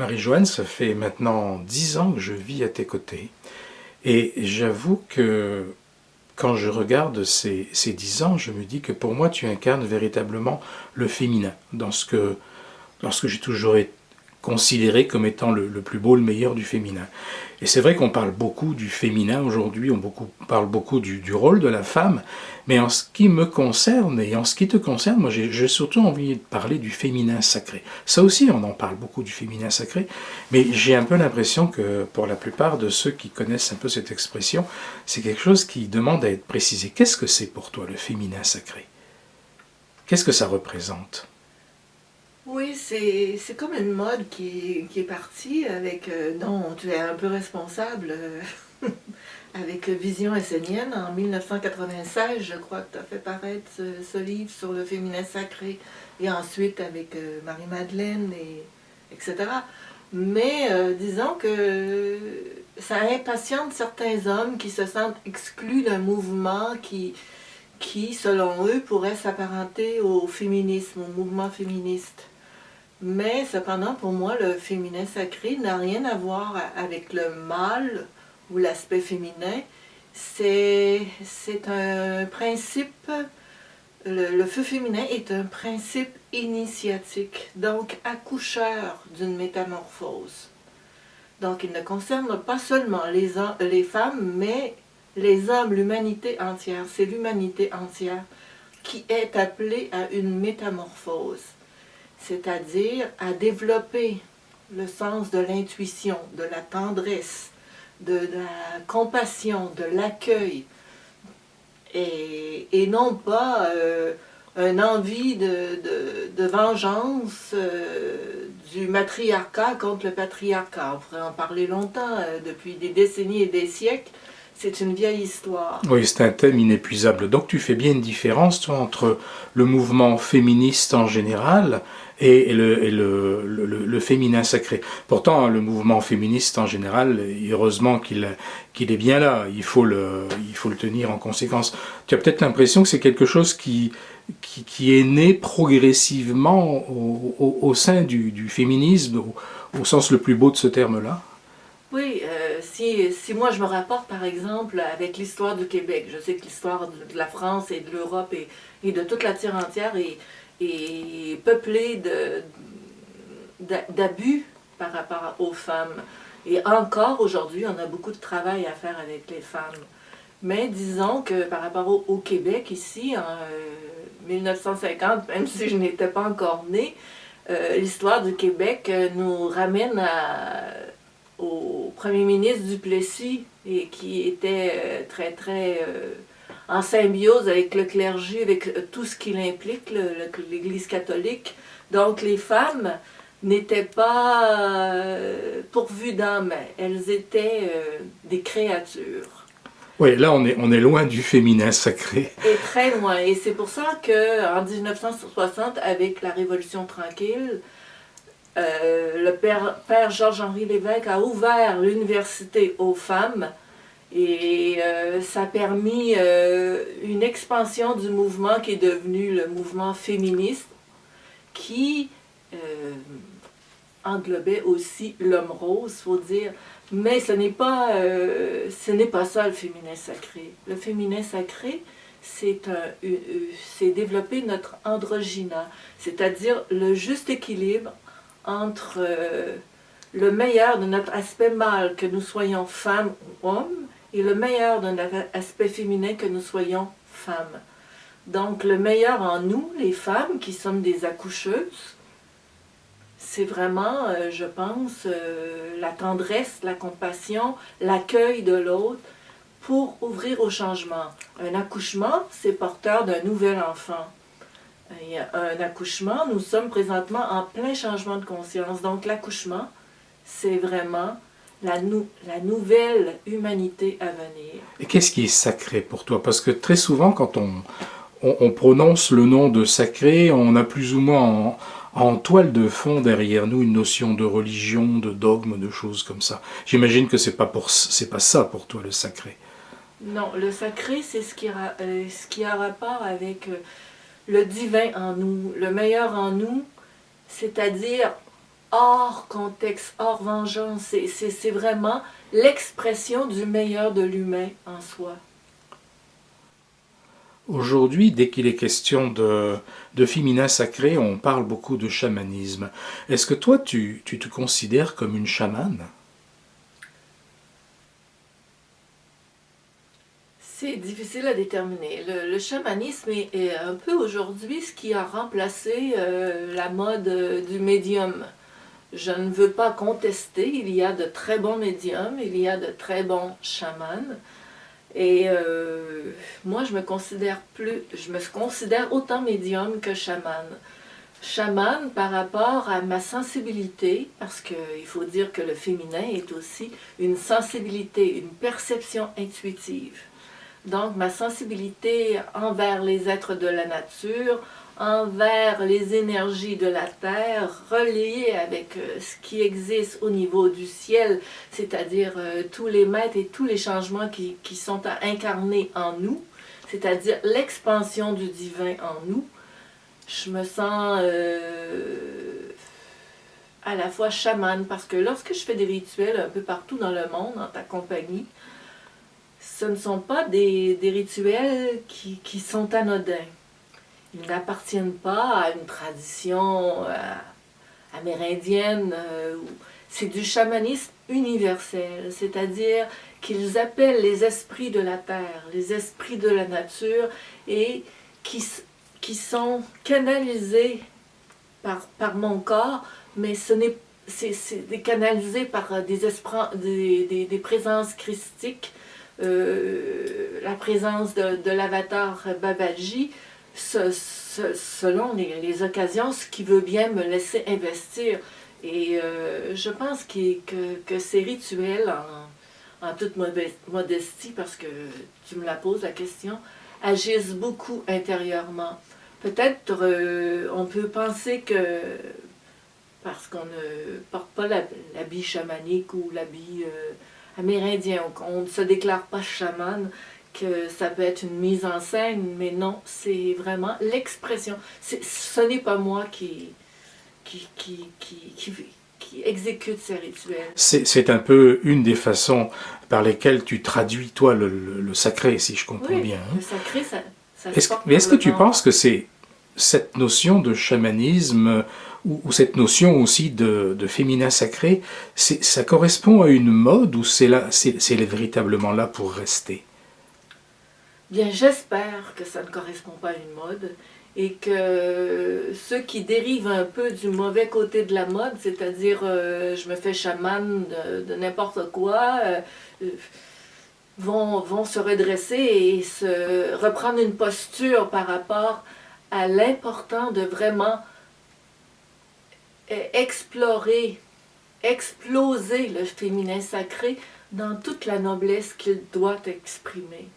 Marie-Joanne, ça fait maintenant 10 ans que je vis à tes côtés. Et j'avoue que quand je regarde ces 10 ans, je me dis que pour moi, tu incarnes véritablement le féminin, dans ce que j'ai toujours considéré comme étant le plus beau, le meilleur du féminin. Et c'est vrai qu'on parle beaucoup du féminin aujourd'hui, parle beaucoup du rôle de la femme, mais en ce qui me concerne et en ce qui te concerne, moi j'ai surtout envie de parler du féminin sacré. Ça aussi, on en parle beaucoup du féminin sacré, mais j'ai un peu l'impression que pour la plupart de ceux qui connaissent un peu cette expression, c'est quelque chose qui demande à être précisé. Qu'est-ce que c'est pour toi le féminin sacré? Qu'est-ce que ça représente? Oui, c'est comme une mode qui est partie avec, dont tu es un peu responsable, avec Vision essénienne en 1996, je crois que tu as fait paraître ce livre sur le féminin sacré, et ensuite avec Marie-Madeleine, etc. Mais disons que ça impatiente certains hommes qui se sentent exclus d'un mouvement qui, selon eux, pourrait s'apparenter au féminisme, au mouvement féministe. Mais cependant, pour moi, le féminin sacré n'a rien à voir avec le mâle ou l'aspect féminin. C'est un principe, le feu féminin est un principe initiatique, donc accoucheur d'une métamorphose. Donc il ne concerne pas seulement les femmes, mais les hommes, l'humanité entière. C'est l'humanité entière qui est appelée à une métamorphose, c'est-à-dire à développer le sens de l'intuition, de la tendresse, de la compassion, de l'accueil, et non pas une envie de vengeance du matriarcat contre le patriarcat. On pourrait en parler longtemps, depuis des décennies et des siècles. C'est une vieille histoire. Oui, c'est un thème inépuisable. Donc tu fais bien une différence, toi, entre le mouvement féministe en général et le féminin sacré. Pourtant, le mouvement féministe en général, heureusement qu'il est bien là, il faut le tenir en conséquence. Tu as peut-être l'impression que c'est quelque chose qui est né progressivement au sein du féminisme, au sens le plus beau de ce terme-là. Oui, si moi je me rapporte par exemple avec l'histoire du Québec, je sais que l'histoire de la France et de l'Europe et de toute la terre entière est peuplée d'abus par rapport aux femmes. Et encore aujourd'hui, on a beaucoup de travail à faire avec les femmes. Mais disons que par rapport au Québec, ici, en 1950, même si je n'étais pas encore née, l'histoire du Québec nous ramène au premier ministre Duplessis, et qui était très en symbiose avec le clergé, avec tout ce qu'il implique, l'Église catholique. Donc les femmes n'étaient pas pourvues d'âme, elles étaient des créatures. Oui, là on est loin du féminin sacré. Et très loin. Et c'est pour ça qu'en 1960, avec la Révolution tranquille, le père Georges-Henri Lévesque a ouvert l'université aux femmes, et ça a permis une expansion du mouvement qui est devenu le mouvement féministe, qui englobait aussi l'homme rose, faut dire. Mais ce n'est pas ça le féminin sacré. Le féminin sacré, c'est développer notre androgyna, c'est-à-dire le juste équilibre entre le meilleur de notre aspect mâle, que nous soyons femmes ou hommes, et le meilleur de notre aspect féminin, que nous soyons femmes. Donc le meilleur en nous, les femmes, qui sommes des accoucheuses, c'est vraiment, je pense, la tendresse, la compassion, l'accueil de l'autre pour ouvrir au changement. Un accouchement, c'est porteur d'un nouvel enfant. Il y a un accouchement, nous sommes présentement en plein changement de conscience. Donc l'accouchement, c'est vraiment la nouvelle humanité à venir. Et qu'est-ce qui est sacré pour toi? Parce que très souvent, quand on prononce le nom de sacré, on a plus ou moins en toile de fond derrière nous une notion de religion, de dogme, de choses comme ça. J'imagine que c'est pas ça pour toi le sacré. Non, le sacré, c'est ce qui a rapport avec le divin en nous, le meilleur en nous, c'est-à-dire hors contexte, hors vengeance. C'est vraiment l'expression du meilleur de l'humain en soi. Aujourd'hui, dès qu'il est question de féminin sacré, on parle beaucoup de chamanisme. Est-ce que toi, tu te considères comme une chamane? C'est difficile à déterminer. Le chamanisme est un peu aujourd'hui ce qui a remplacé la mode du médium. Je ne veux pas contester, il y a de très bons médiums, il y a de très bons chamans. Et moi, je me considère autant médium que chaman. Chaman par rapport à ma sensibilité, parce qu'il faut dire que le féminin est aussi une sensibilité, une perception intuitive. Donc, ma sensibilité envers les êtres de la nature, envers les énergies de la terre, reliées avec ce qui existe au niveau du ciel, c'est-à-dire tous les maîtres et tous les changements qui sont à incarner en nous, c'est-à-dire l'expansion du divin en nous, je me sens à la fois chamane, parce que lorsque je fais des rituels un peu partout dans le monde, en ta compagnie, ce ne sont pas des rituels qui sont anodins. Ils n'appartiennent pas à une tradition amérindienne. C'est du chamanisme universel, c'est-à-dire qu'ils appellent les esprits de la terre, les esprits de la nature, et qui sont canalisés par mon corps, mais c'est canalisé par des présences christiques, la présence de l'avatar Babaji, selon les occasions, ce qui veut bien me laisser investir. Et je pense que ces rituels, en toute modestie, parce que tu me la poses la question, agissent beaucoup intérieurement. Peut-être on peut penser que parce qu'on ne porte pas l'habit chamanique ou l'habit amérindien, on ne se déclare pas chaman, que ça peut être une mise en scène, mais non, c'est vraiment l'expression. Ce n'est pas moi qui exécute ces rituels. C'est un peu une des façons par lesquelles tu traduis, toi, le sacré, si je comprends bien. Le sacré, ça mais est-ce que tu penses que c'est cette notion de chamanisme ou cette notion aussi de féminin sacré, ça correspond à une mode ou c'est véritablement là pour rester? Bien, j'espère que ça ne correspond pas à une mode et que ceux qui dérivent un peu du mauvais côté de la mode, c'est-à-dire je me fais chaman de n'importe quoi, vont se redresser et reprendre une posture par rapport à l'important de vraiment explorer, exploser le féminin sacré dans toute la noblesse qu'il doit exprimer.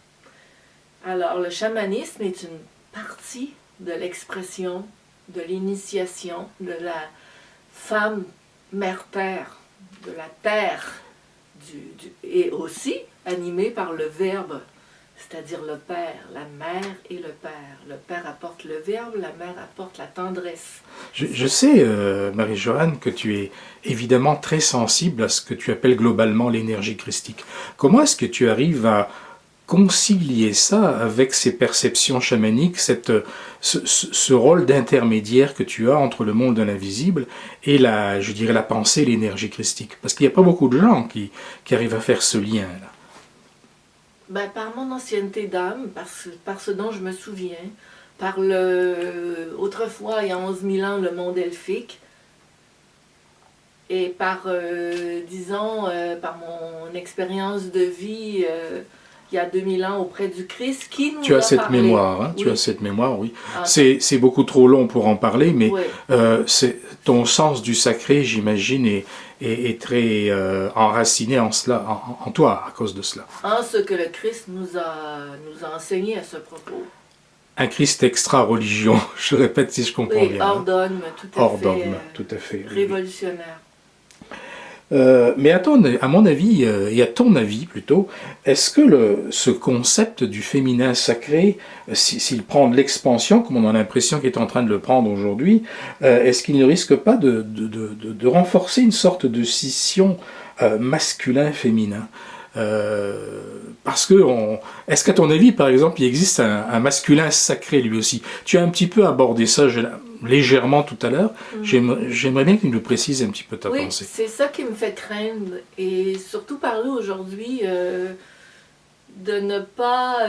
Alors, le chamanisme est une partie de l'expression, de l'initiation de la femme mère-terre, de la terre, et aussi animée par le verbe, c'est-à-dire le père, la mère et le père. Le père apporte le verbe, la mère apporte la tendresse. Je sais, Marie-Joanne, que tu es évidemment très sensible à ce que tu appelles globalement l'énergie christique. Comment est-ce que tu arrives à concilier ça avec ces perceptions chamaniques, ce rôle d'intermédiaire que tu as entre le monde de l'invisible et la pensée, l'énergie christique? Parce qu'il n'y a pas beaucoup de gens qui arrivent à faire ce lien-là. Ben, par mon ancienneté d'âme, par ce dont je me souviens, par autrefois, il y a 11 000 ans, le monde elfique, et par, par mon expérience de vie il y a 2000 ans auprès du Christ, qui nous a parlé. Tu as cette mémoire, hein? Oui. Tu as cette mémoire, oui. C'est beaucoup trop long pour en parler, mais oui. Ton sens du sacré, j'imagine, est très enraciné en cela, en toi, à cause de cela. En ce que le Christ nous a enseigné à ce propos. Un Christ extra-religion, je répète si je comprends bien. Hors dogme, tout à fait. Hors dogme, tout à fait. Révolutionnaire. Mais à mon avis, et à ton avis plutôt, est-ce que ce concept du féminin sacré, s'il prend de l'expansion, comme on a l'impression qu'il est en train de le prendre aujourd'hui, est-ce qu'il ne risque pas de renforcer une sorte de scission masculin-féminin? Parce que, est-ce qu'à ton avis, par exemple, il existe un masculin sacré lui aussi? Tu as un petit peu abordé ça légèrement tout à l'heure. J'aimerais bien que tu nous précises un petit peu ta Oui, pensée. c'est ça qui me fait craindre. Et surtout parler aujourd'hui de ne pas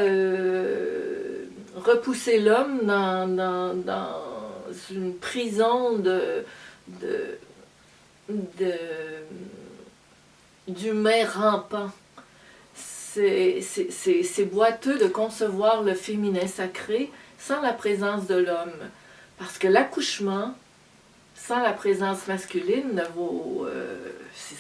repousser l'homme dans une prison de, d'humains rampants. C'est boiteux de concevoir le féminin sacré sans la présence de l'homme. Parce que l'accouchement, sans la présence masculine,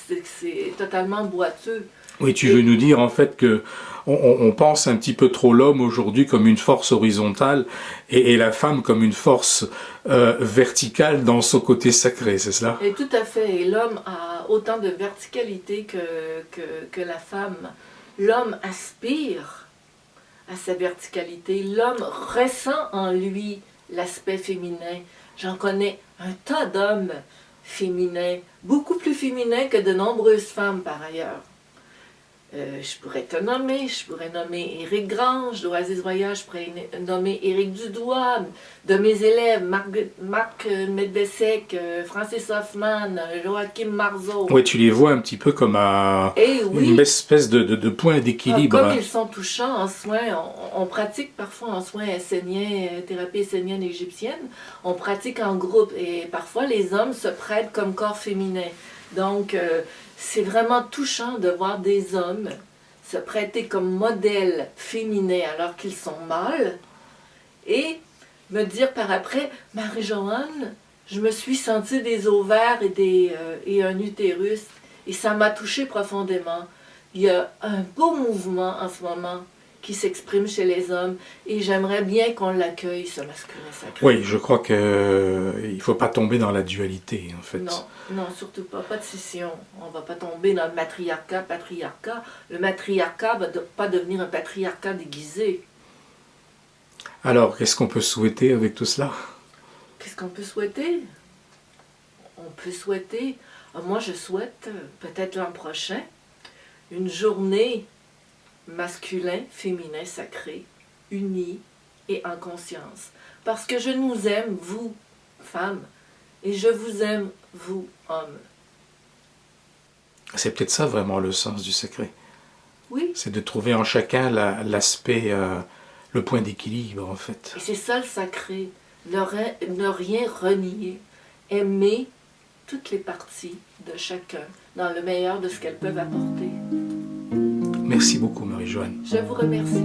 c'est totalement boiteux. Oui, tu veux nous dire en fait que on pense un petit peu trop l'homme aujourd'hui comme une force horizontale et la femme comme une force verticale dans son côté sacré, c'est cela? Et tout à fait. Et l'homme a autant de verticalité que la femme. L'homme aspire à sa verticalité. L'homme ressent en lui l'aspect féminin. J'en connais un tas d'hommes féminins, beaucoup plus féminins que de nombreuses femmes par ailleurs. Je pourrais je pourrais nommer Éric Grange d'Oasis Voyage, je pourrais nommer Éric Dudois, de mes élèves, Marc Medvesek, Francis Hoffman, Joachim Marceau. Oui, tu les vois un petit peu comme une espèce de point d'équilibre. Comme ils sont touchants en soins, on pratique parfois en soins esséniens, thérapie essénienne égyptienne, on pratique en groupe et parfois les hommes se prêtent comme corps féminin. Donc, c'est vraiment touchant de voir des hommes se prêter comme modèle féminin alors qu'ils sont mâles et me dire par après, Marie-Joanne, je me suis sentie des ovaires et un utérus et ça m'a touchée profondément. Il y a un beau mouvement en ce moment qui s'exprime chez les hommes et j'aimerais bien qu'on l'accueille, ce masculin sacré. Oui, je crois qu'il ne faut pas tomber dans la dualité, en fait. Non, non, surtout pas. Pas de scission. On ne va pas tomber dans le matriarcat, patriarcat. Le matriarcat ne va pas devenir un patriarcat déguisé. Alors, qu'est-ce qu'on peut souhaiter avec tout cela? Qu'est-ce qu'on peut souhaiter? On peut souhaiter... Moi, je souhaite, peut-être l'an prochain, une journée masculin, féminin, sacré, unis et en conscience. Parce que je nous aime, vous, femmes, et je vous aime, vous, hommes. C'est peut-être ça vraiment le sens du sacré. Oui. C'est de trouver en chacun l'aspect, le point d'équilibre en fait. Et c'est ça le sacré, ne rien renier, aimer toutes les parties de chacun dans le meilleur de ce qu'elles peuvent apporter. Merci beaucoup Marie-Joanne. Je vous remercie.